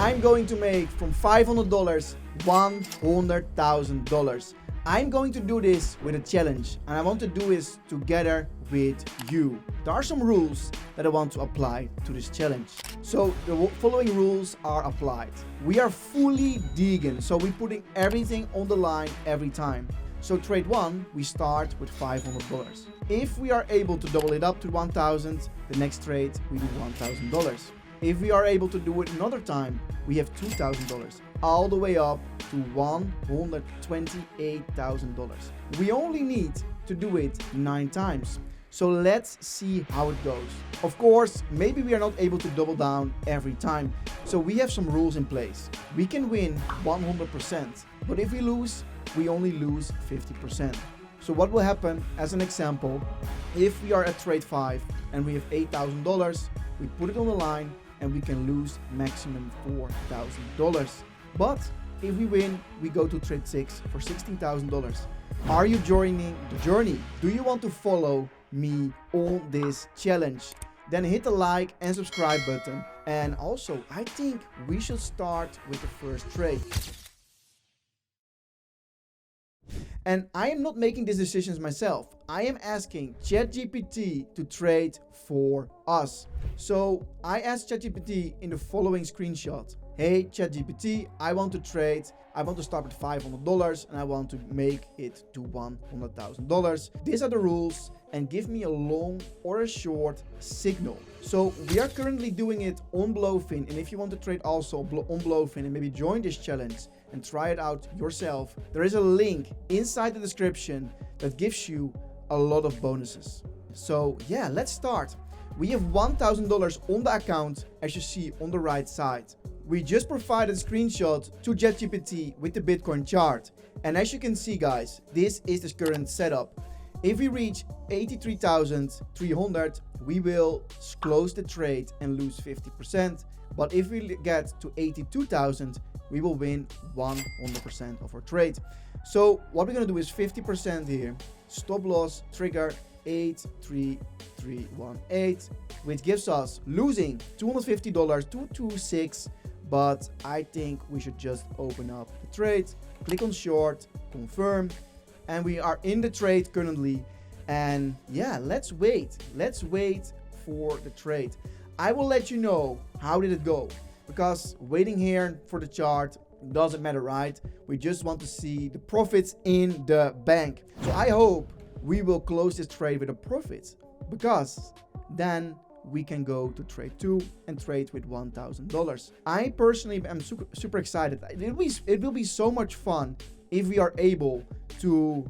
I'm going to make from $500 $100,000. I'm going to do this with a challenge, and I want to do this together with you. There are some rules that I want to apply to this challenge. So the following rules are applied. We are fully vegan, so we're putting everything on the line every time. So trade 1, we start with $500. If we are able to double it up to 1,000, the next trade we do $1,000. If we are able to do it another time, we have $2,000, all the way up to $128,000. We only need to do it 9 times. So let's see how it goes. Of course, maybe we are not able to double down every time. So we have some rules in place. We can win 100%, but if we lose, we only lose 50%. So what will happen, as an example, if we are at trade 5 and we have $8,000, we put it on the line and we can lose maximum $4,000. But if we win, we go to trade 6 for $16,000. Are you joining the journey? Do you want to follow me on this challenge? Then hit the like and subscribe button. And also, I think we should start with the first trade. And I am not making these decisions myself. I am asking ChatGPT to trade for us. So I asked ChatGPT in the following screenshot. Hey ChatGPT, I want to trade. I want to start with $500 and I want to make it to $100,000. These are the rules, and give me a long or a short signal. So we are currently doing it on Bluefin, and if you want to trade also on Bluefin and maybe join this challenge and try it out yourself, there is a link inside the description that gives you a lot of bonuses. So yeah, let's start. We have $1,000 on the account, as you see on the right side. We just provided a screenshot to ChatGPT with the Bitcoin chart. And as you can see, guys, this is the current setup. If we reach 83,300, we will close the trade and lose 50%. But if we get to 82,000, we will win 100% of our trade. So what we're gonna do is 50% here. Stop loss trigger 83318, which gives us losing $250 to 226. But I think we should just open up the trade, click on short, confirm, and we are in the trade currently. And yeah, let's wait for the trade. I will let you know how did it go, because waiting here for the chart doesn't matter, right? We just want to see the profits in the bank. So I hope we will close this trade with a profit, because then we can go to trade 2 and trade with $1,000. I personally am super excited. It will be so much fun if we are able to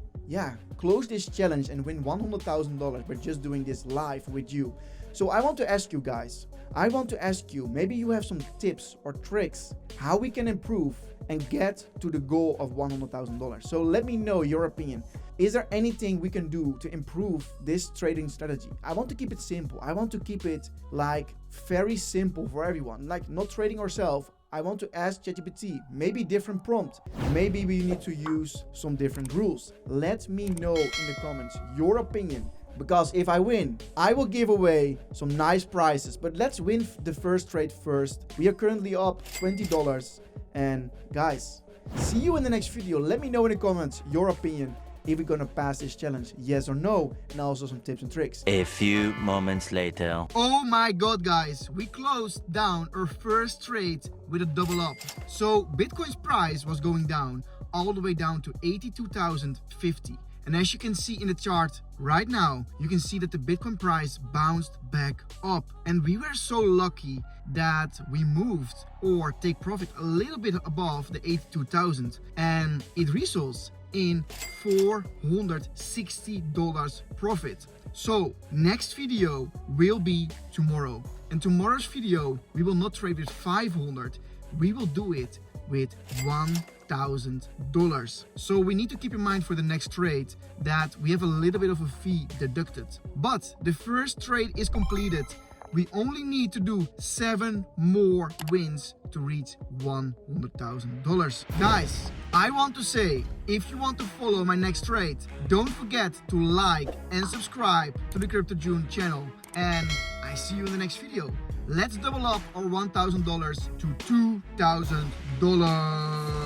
close this challenge and win $100,000 by just doing this live with you. So I want to ask you guys, maybe you have some tips or tricks how we can improve and get to the goal of $100,000. So let me know your opinion. Is there anything we can do to improve this trading strategy? I want to keep it simple. I want to keep it like very simple for everyone, like not trading ourselves. I want to ask ChatGPT, maybe different prompt. Maybe we need to use some different rules. Let me know in the comments your opinion, because if I win, I will give away some nice prizes. But let's win the first trade first. We are currently up $20. And guys, see you in the next video. Let me know in the comments your opinion, if we're gonna pass this challenge, yes or no, and also some tips and tricks. A few moments later. Oh my god, guys, we closed down our first trade with a double up. So Bitcoin's price was going down all the way down to 82,050. And as you can see in the chart right now, you can see that the Bitcoin price bounced back up. And we were so lucky that we moved or take profit a little bit above the 82,000. And it results in $460 profit. So next video will be tomorrow. And tomorrow's video, we will not trade with 500. We will do it with $1,000. So we need to keep in mind for the next trade that we have a little bit of a fee deducted. But the first trade is completed. We only need to do 7 more wins to reach $100,000. Guys, I want to say, if you want to follow my next trade, don't forget to like and subscribe to the Crypto June channel. And I see you in the next video. Let's double up our $1,000 to $2,000.